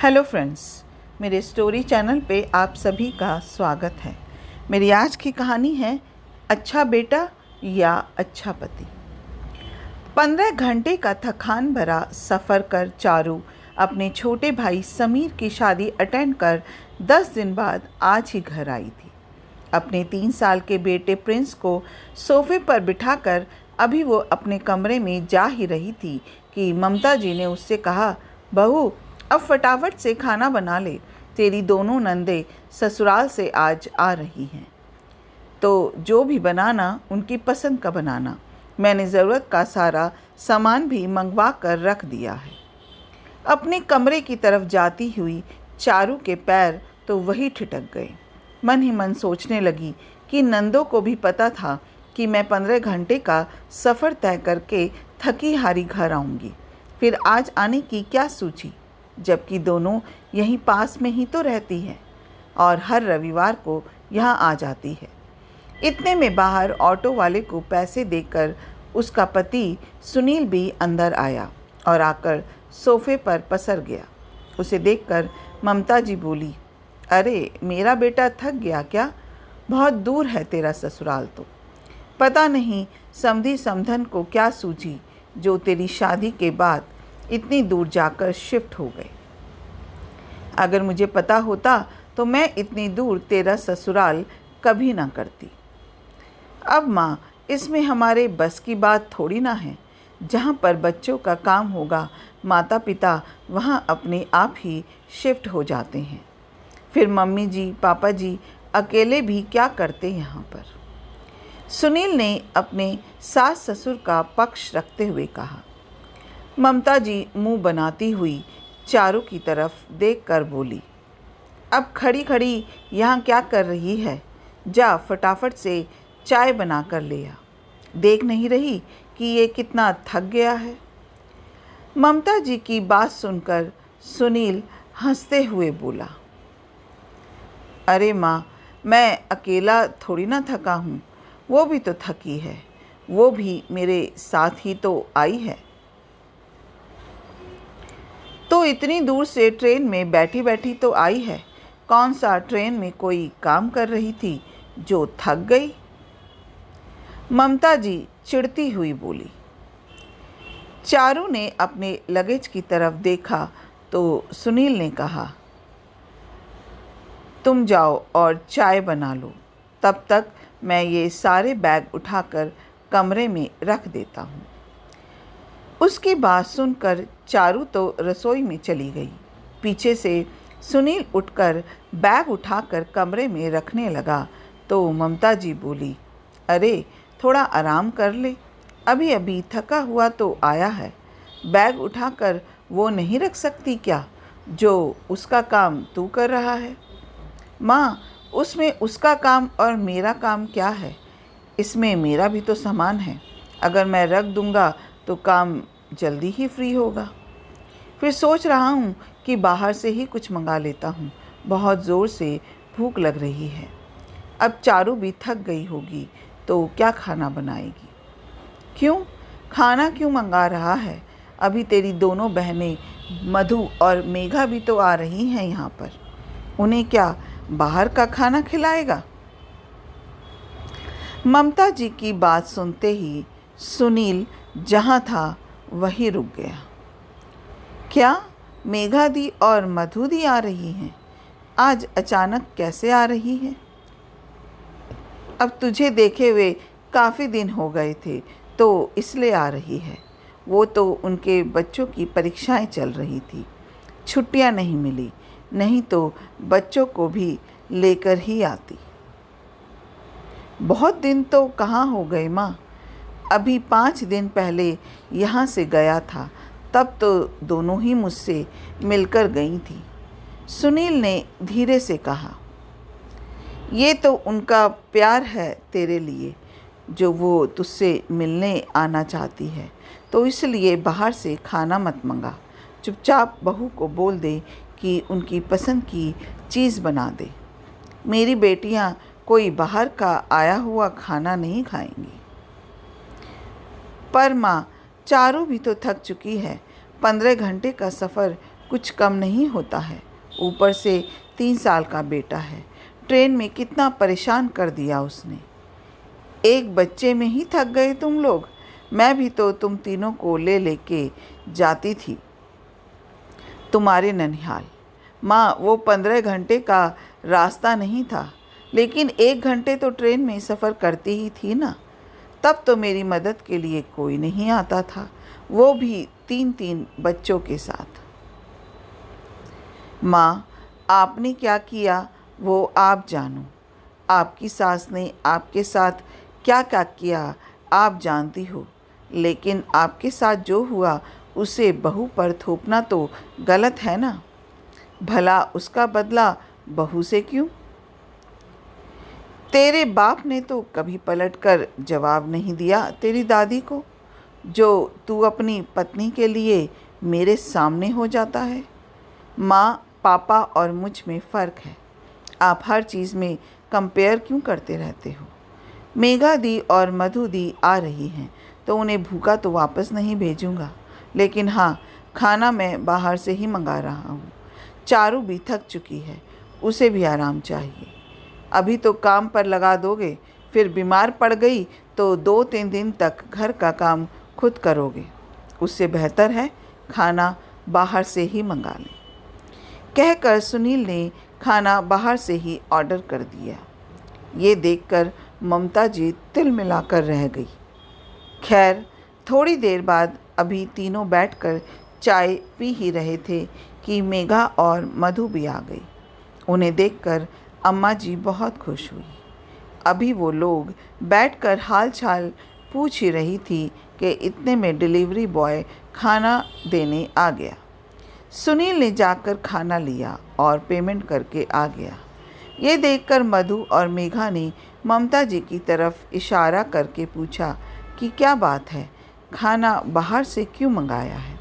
Hello friends, मेरे story channel पे आप सभी का स्वागत है। मेरी आज की कहानी है अच्छा बेटा या अच्छा पति। 15 घंटे का थकान भरा सफ़र कर चारू अपने छोटे भाई समीर की शादी अटेंड कर 10 दिन बाद आज ही घर आई थी। अपने 3 साल के बेटे प्रिंस को सोफे पर बिठाकर अभी वो अपने कमरे में जा ही रही थी कि ममता जी ने उससे कहा, बहू अब फटाफट से खाना बना ले, तेरी दोनों नंदे ससुराल से आज आ रही हैं, तो जो भी बनाना उनकी पसंद का बनाना। मैंने ज़रूरत का सारा सामान भी मंगवा कर रख दिया है। अपने कमरे की तरफ जाती हुई चारू के पैर तो वही ठिठक गए। मन ही मन सोचने लगी कि नंदों को भी पता था कि मैं 15 घंटे का सफ़र तय करके थकी हारी घर आऊँगी, फिर आज आने की क्या सूझी, जबकि दोनों यहीं पास में ही तो रहती है और हर रविवार को यहाँ आ जाती है। इतने में बाहर ऑटो वाले को पैसे देकर उसका पति सुनील भी अंदर आया और आकर सोफे पर पसर गया। उसे देखकर ममता जी बोली, अरे मेरा बेटा थक गया क्या? बहुत दूर है तेरा ससुराल तो। पता नहीं समधी समधन को क्या सूझी जो तेरी शादी के बाद इतनी दूर जाकर शिफ्ट हो गए। अगर मुझे पता होता तो मैं इतनी दूर तेरा ससुराल कभी ना करती। अब माँ, इसमें हमारे बस की बात थोड़ी ना है। जहाँ पर बच्चों का काम होगा माता पिता वहाँ अपने आप ही शिफ्ट हो जाते हैं। फिर मम्मी जी पापा जी अकेले भी क्या करते यहाँ पर। सुनील ने अपने सास ससुर का पक्ष रखते हुए कहा। ममता जी मुंह बनाती हुई चारू की तरफ देखकर बोली, अब खड़ी खड़ी यहाँ क्या कर रही है? जा फटाफट से चाय बना कर ले आ। देख नहीं रही कि ये कितना थक गया है। ममता जी की बात सुनकर सुनील हंसते हुए बोला, अरे माँ, मैं अकेला थोड़ी ना थका हूँ, वो भी तो थकी है, वो भी मेरे साथ ही तो आई है। तो इतनी दूर से ट्रेन में बैठी बैठी तो आई है, कौन सा ट्रेन में कोई काम कर रही थी जो थक गई? ममता जी चिढ़ती हुई बोली। चारू ने अपने लगेज की तरफ देखा तो सुनील ने कहा, तुम जाओ और चाय बना लो, तब तक मैं ये सारे बैग उठाकर कमरे में रख देता हूँ। उसकी बात सुनकर चारू तो रसोई में चली गई। पीछे से सुनील उठकर बैग उठाकर कमरे में रखने लगा तो ममता जी बोली, अरे थोड़ा आराम कर ले, अभी अभी थका हुआ तो आया है, बैग उठाकर वो नहीं रख सकती क्या जो उसका काम तू कर रहा है? माँ, उसमें उसका काम और मेरा काम क्या है? इसमें मेरा भी तो सामान है, अगर मैं रख दूँगा तो काम जल्दी ही फ्री होगा। फिर सोच रहा हूँ कि बाहर से ही कुछ मंगा लेता हूँ, बहुत ज़ोर से भूख लग रही है। अब चारू भी थक गई होगी तो क्या खाना बनाएगी? क्यों खाना क्यों मंगा रहा है? अभी तेरी दोनों बहनें मधु और मेघा भी तो आ रही हैं यहाँ पर, उन्हें क्या बाहर का खाना खिलाएगा? ममता जी की बात सुनते ही सुनील जहाँ था वहीं रुक गया। क्या मेघा दी और मधु दी आ रही हैं? आज अचानक कैसे आ रही हैं? अब तुझे देखे हुए काफ़ी दिन हो गए थे तो इसलिए आ रही है। वो तो उनके बच्चों की परीक्षाएं चल रही थी, छुट्टियां नहीं मिली, नहीं तो बच्चों को भी लेकर ही आती। बहुत दिन तो कहाँ हो गए माँ, अभी 5 दिन पहले यहाँ से गया था, तब तो दोनों ही मुझसे मिलकर गई थी। सुनील ने धीरे से कहा, ये तो उनका प्यार है तेरे लिए, जो वो तुझसे मिलने आना चाहती है, तो इसलिए बाहर से खाना मत मंगा, चुपचाप बहू को बोल दे कि उनकी पसंद की चीज़ बना दे। मेरी बेटियाँ कोई बाहर का आया हुआ खाना नहीं खाएंगी। पर माँ, चारू भी तो थक चुकी है, 15 घंटे का सफ़र कुछ कम नहीं होता है। ऊपर से 3 साल का बेटा है। ट्रेन में कितना परेशान कर दिया उसने। एक बच्चे में ही थक गए तुम लोग। मैं भी तो तुम तीनों को ले लेके जाती थी तुम्हारे ननिहाल। माँ, वो 15 घंटे का रास्ता नहीं था, लेकिन 1 घंटे तो ट्रेन में सफ़र करती ही थी ना। तब तो मेरी मदद के लिए कोई नहीं आता था, वो भी 3-3 बच्चों के साथ। माँ, आपने क्या किया वो आप जानो। आपकी सास ने आपके साथ क्या क्या किया आप जानती हो, लेकिन आपके साथ जो हुआ उसे बहू पर थोपना तो गलत है ना। भला उसका बदला बहू से क्यों? तेरे बाप ने तो कभी पलटकर जवाब नहीं दिया तेरी दादी को, जो तू अपनी पत्नी के लिए मेरे सामने हो जाता है। माँ, पापा और मुझ में फ़र्क है। आप हर चीज़ में कंपेयर क्यों करते रहते हो? मेघा दी और मधु दी आ रही हैं तो उन्हें भूखा तो वापस नहीं भेजूंगा, लेकिन हाँ, खाना मैं बाहर से ही मंगा रहा हूँ। चारू भी थक चुकी है, उसे भी आराम चाहिए। अभी तो काम पर लगा दोगे, फिर बीमार पड़ गई तो 2-3 दिन तक घर का काम खुद करोगे। उससे बेहतर है खाना बाहर से ही मंगा लें। कहकर सुनील ने खाना बाहर से ही ऑर्डर कर दिया। ये देखकर ममता जी तिल मिलाकर रह गई। खैर, थोड़ी देर बाद अभी तीनों बैठकर चाय पी ही रहे थे कि मेघा और मधु भी आ गई। उन्हें देखकर अम्मा जी बहुत खुश हुई। अभी वो लोग बैठकर हाल चाल पूछ ही रही थी कि इतने में डिलीवरी बॉय खाना देने आ गया। सुनील ने जाकर खाना लिया और पेमेंट करके आ गया। ये देखकर मधु और मेघा ने ममता जी की तरफ इशारा करके पूछा कि क्या बात है, खाना बाहर से क्यों मंगाया है?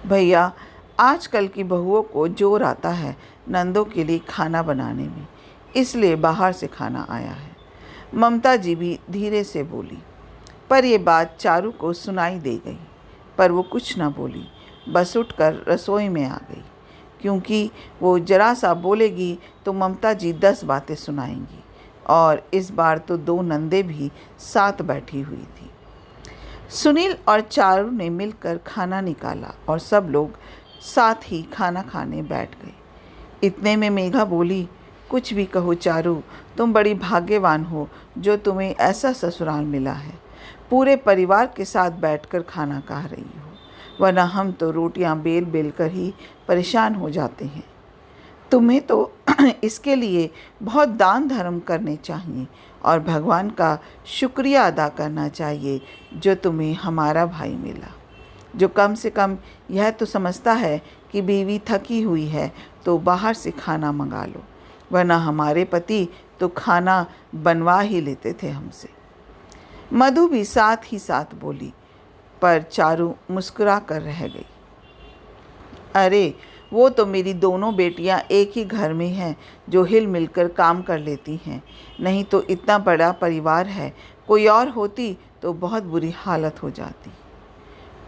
भैया, आजकल की बहुओं को जोर आता है नंदों के लिए खाना बनाने में, इसलिए बाहर से खाना आया है। ममता जी भी धीरे से बोली, पर यह बात चारू को सुनाई दे गई, पर वो कुछ ना बोली, बस उठकर रसोई में आ गई, क्योंकि वो जरा सा बोलेगी तो ममता जी 10 बातें सुनाएंगी, और इस बार तो 2 नंदे भी साथ बैठी हुई थी। सुनील और चारू ने मिलकर खाना निकाला और सब लोग साथ ही खाना खाने बैठ गए। इतने में मेघा बोली, कुछ भी कहो चारू, तुम बड़ी भाग्यवान हो जो तुम्हें ऐसा ससुराल मिला है। पूरे परिवार के साथ बैठकर खाना खा रही हो, वरना हम तो रोटियां बेल बेल कर ही परेशान हो जाते हैं। तुम्हें तो इसके लिए बहुत दान धर्म करने चाहिए और भगवान का शुक्रिया अदा करना चाहिए जो तुम्हें हमारा भाई मिला, जो कम से कम यह तो समझता है कि बीवी थकी हुई है तो बाहर से खाना मंगा लो, वरना हमारे पति तो खाना बनवा ही लेते थे हमसे। मधु भी साथ ही साथ बोली, पर चारू मुस्कुरा कर रह गई। अरे, वो तो मेरी दोनों बेटियां एक ही घर में हैं जो हिल मिलकर काम कर लेती हैं, नहीं तो इतना बड़ा परिवार है, कोई और होती तो बहुत बुरी हालत हो जाती।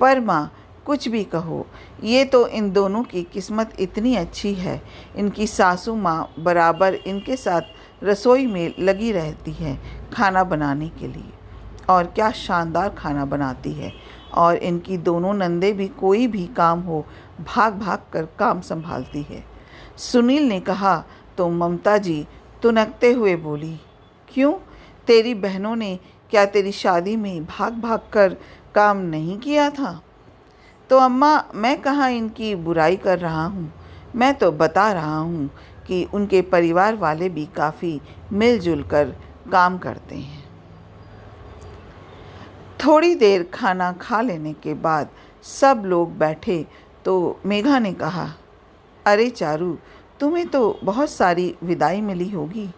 पर माँ, कुछ भी कहो, ये तो इन दोनों की किस्मत इतनी अच्छी है, इनकी सासू माँ बराबर इनके साथ रसोई में लगी रहती है खाना बनाने के लिए, और क्या शानदार खाना बनाती है। और इनकी दोनों नंदे भी कोई भी काम हो भाग भाग कर काम संभालती है। सुनील ने कहा तो ममता जी तुनकते हुए बोली, क्यों, तेरी बहनों ने क्या तेरी शादी में भाग भाग कर काम नहीं किया था? तो अम्मा, मैं कहाँ इनकी बुराई कर रहा हूँ, मैं तो बता रहा हूँ कि उनके परिवार वाले भी काफ़ी मिलजुल कर काम करते हैं। थोड़ी देर खाना खा लेने के बाद सब लोग बैठे तो मेघा ने कहा, अरे चारू, तुम्हें तो बहुत सारी विदाई मिली होगी,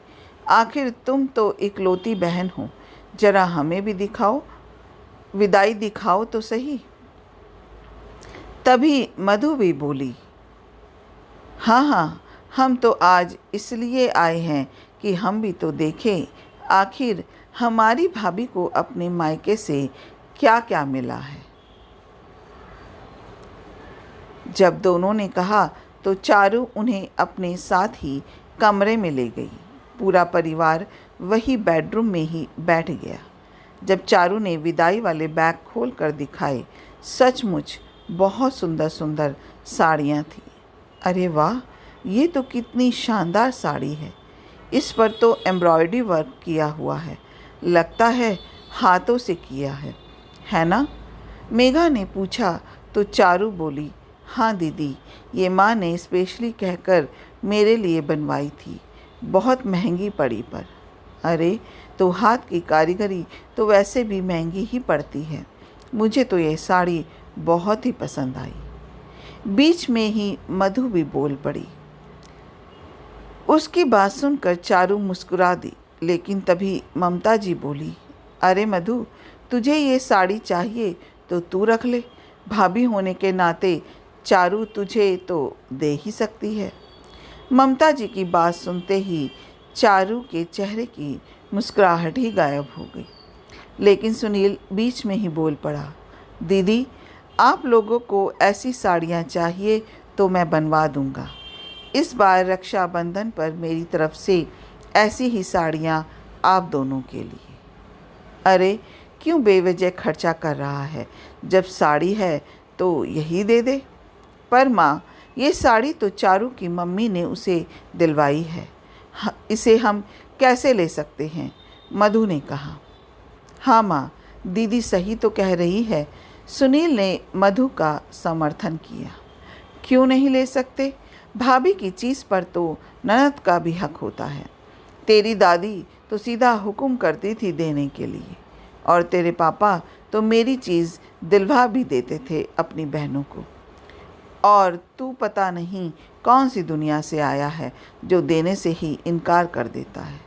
आखिर तुम तो इकलौती बहन हो, जरा हमें भी दिखाओ, विदाई दिखाओ तो सही। तभी मधु भी बोली, हाँ हाँ, हम तो आज इसलिए आए हैं कि हम भी तो देखें आखिर हमारी भाभी को अपने मायके से क्या क्या मिला है। जब दोनों ने कहा तो चारू उन्हें अपने साथ ही कमरे में ले गई। पूरा परिवार वही बेडरूम में ही बैठ गया। जब चारू ने विदाई वाले बैग खोल कर दिखाए, सचमुच बहुत सुंदर सुंदर साड़ियाँ थीं। अरे वाह, ये तो कितनी शानदार साड़ी है। इस पर तो एम्ब्रॉयडरी वर्क किया हुआ है, लगता है हाथों से किया है ना? मेघा ने पूछा तो चारू बोली, हाँ दीदी, ये माँ ने स्पेशली कहकर मेरे लिए बनवाई थी, बहुत महंगी पड़ी पर। अरे तो हाथ की कारीगरी तो वैसे भी महंगी ही पड़ती है। मुझे तो ये साड़ी बहुत ही पसंद आई। बीच में ही मधु भी बोल पड़ी। उसकी बात सुनकर चारू मुस्कुरा दी, लेकिन तभी ममता जी बोली, अरे मधु, तुझे ये साड़ी चाहिए तो तू रख ले। भाभी होने के नाते चारू तुझे तो दे ही सकती है। ममता जी की बात सुनते ही चारू के चेहरे की मुस्कुराहट ही गायब हो गई। लेकिन सुनील बीच में ही बोल पड़ा, दीदी, आप लोगों को ऐसी साड़ियाँ चाहिए तो मैं बनवा दूँगा। इस बार रक्षाबंधन पर मेरी तरफ से ऐसी ही साड़ियाँ आप दोनों के लिए। अरे क्यों बेवजह खर्चा कर रहा है, जब साड़ी है तो यही दे दे। पर माँ, ये साड़ी तो चारू की मम्मी ने उसे दिलवाई है, इसे हम कैसे ले सकते हैं? मधु ने कहा। हाँ माँ, दीदी सही तो कह रही है। सुनील ने मधु का समर्थन किया। क्यों नहीं ले सकते? भाभी की चीज़ पर तो ननद का भी हक होता है। तेरी दादी तो सीधा हुक्म करती थी देने के लिए, और तेरे पापा तो मेरी चीज़ दिलवा भी देते थे अपनी बहनों को। और तू पता नहीं कौन सी दुनिया से आया है जो देने से ही इनकार कर देता है।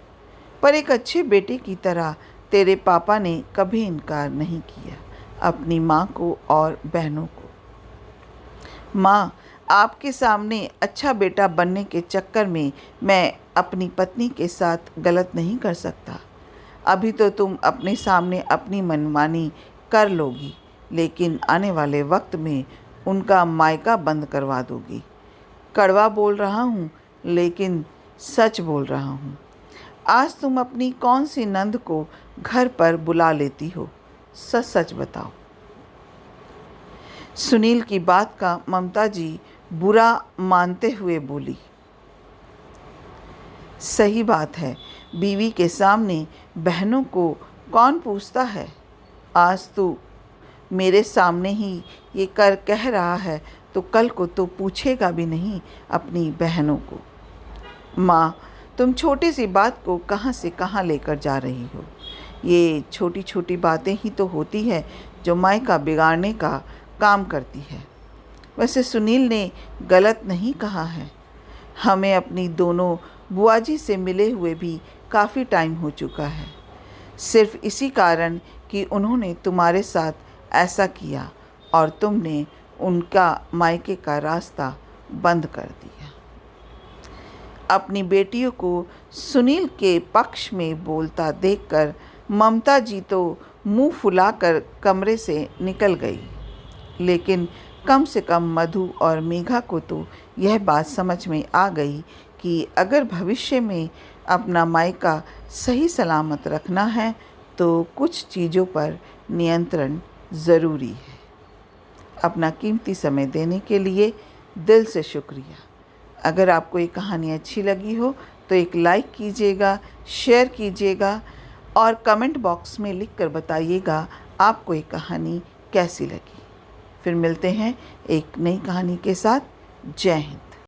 पर एक अच्छे बेटे की तरह तेरे पापा ने कभी इनकार नहीं किया अपनी माँ को और बहनों को। माँ, आपके सामने अच्छा बेटा बनने के चक्कर में मैं अपनी पत्नी के साथ गलत नहीं कर सकता। अभी तो तुम अपने सामने अपनी मनमानी कर लोगी, लेकिन आने वाले वक्त में उनका मायका बंद करवा दोगी। कड़वा बोल रहा हूँ, लेकिन सच बोल रहा हूँ। आज तुम अपनी कौन सी नंद को घर पर बुला लेती हो? सच सच बताओ। सुनील की बात का ममता जी बुरा मानते हुए बोली, सही बात है, बीवी के सामने बहनों को कौन पूछता है? आज तू मेरे सामने ही ये कर कह रहा है तो कल को तो पूछेगा भी नहीं अपनी बहनों को। माँ, तुम छोटी सी बात को कहाँ से कहाँ लेकर जा रही हो? ये छोटी छोटी बातें ही तो होती है जो मायका बिगाड़ने का काम करती है। वैसे सुनील ने गलत नहीं कहा है। हमें अपनी दोनों बुआ जी से मिले हुए भी काफ़ी टाइम हो चुका है, सिर्फ इसी कारण कि उन्होंने तुम्हारे साथ ऐसा किया और तुमने उनका मायके का रास्ता बंद कर दिया। अपनी बेटियों को सुनील के पक्ष में बोलता देखकर ममता जी तो मुंह फुलाकर कमरे से निकल गई। लेकिन कम से कम मधु और मेघा को तो यह बात समझ में आ गई कि अगर भविष्य में अपना मायका सही सलामत रखना है तो कुछ चीज़ों पर नियंत्रण ज़रूरी है। अपना कीमती समय देने के लिए दिल से शुक्रिया। अगर आपको ये कहानी अच्छी लगी हो तो एक लाइक कीजिएगा, शेयर कीजिएगा और कमेंट बॉक्स में लिख कर बताइएगा आपको ये कहानी कैसी लगी। फिर मिलते हैं एक नई कहानी के साथ। जय हिंद।